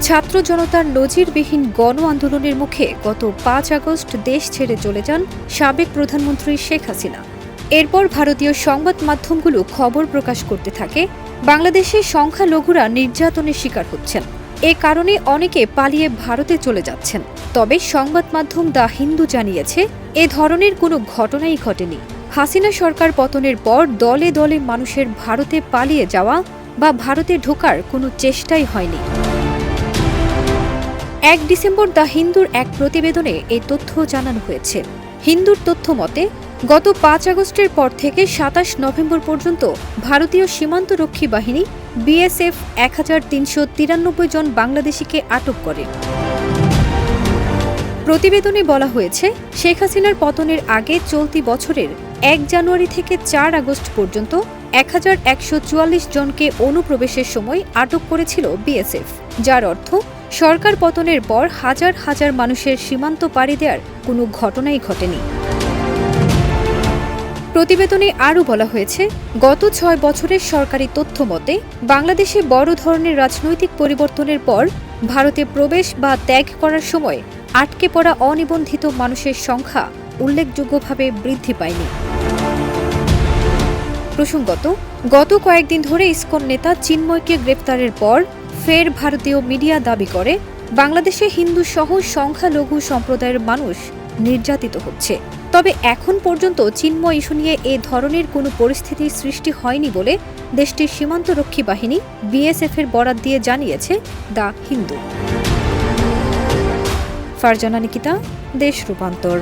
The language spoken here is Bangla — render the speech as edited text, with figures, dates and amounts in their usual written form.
ছাত্র জনতার নজিরবিহীন গণ আন্দোলনের মুখে গত ৫ আগস্ট দেশ ছেড়ে চলে যান সাবেক প্রধানমন্ত্রী শেখ হাসিনা। এরপর ভারতীয় সংবাদ মাধ্যমগুলো খবর প্রকাশ করতে থাকে বাংলাদেশের সংখ্যালঘুরা নির্যাতনের শিকার হচ্ছেন। এ কারণে অনেকে পালিয়ে ভারতে চলে যাচ্ছেন। তবে সংবাদ মাধ্যম দ্য হিন্দু জানিয়েছে, এ ধরনের কোনো ঘটনাই ঘটেনি। হাসিনা সরকার পতনের পর দলে দলে মানুষের ভারতে পালিয়ে যাওয়া বা ভারতে ঢোকার কোনো চেষ্টাই হয়নি। ১ ডিসেম্বর দ্য হিন্দুর এক প্রতিবেদনে এই তথ্য জানানো হয়েছে। হিন্দুর তথ্য মতে, গত ৫ আগস্টের পর থেকে ২৭ নভেম্বর পর্যন্ত ভারতীয় সীমান্তরক্ষী বাহিনী বিএসএফ ১৩৯৩ জন বাংলাদেশিকে আটক করে। প্রতিবেদনে বলা হয়েছে, শেখ হাসিনার পতনের আগে চলতি বছরের ১ জানুয়ারি থেকে ৪ আগস্ট পর্যন্ত ১১৪৪ জনকে অনুপ্রবেশের সময় আটক করেছিল বিএসএফ, যার অর্থ সরকার পতনের পর হাজার হাজার মানুষের সীমান্ত পাড়ি দেওয়ার কোনো ঘটনাই ঘটেনি। প্রতিবেদনে আরও বলা হয়েছে, গত ৬ বছরের সরকারি তথ্য মতে বাংলাদেশে বড় ধরনের রাজনৈতিক পরিবর্তনের পর ভারতে প্রবেশ বা ত্যাগ করার সময় আটকে পড়া অনিবন্ধিত মানুষের সংখ্যা উল্লেখযোগ্যভাবে বৃদ্ধি পায়নি। প্রসঙ্গত, গত কয়েকদিন ধরে ইসকন নেতা চিন্ময়কে গ্রেপ্তারের পর ফের ভারতীয় মিডিয়া দাবি করে বাংলাদেশে হিন্দু সহ সংখ্যালঘু সম্প্রদায়ের মানুষ নির্যাতিত হচ্ছে। তবে এখন পর্যন্ত চিন্ময় ইস্যু নিয়ে এ ধরনের কোনো পরিস্থিতি সৃষ্টি হয়নি বলে দেশটির সীমান্তরক্ষী বাহিনী বিএসএফের বরাত দিয়ে জানিয়েছে দ্য হিন্দু। ফারজানা নিকিতা, দেশ রূপান্তর।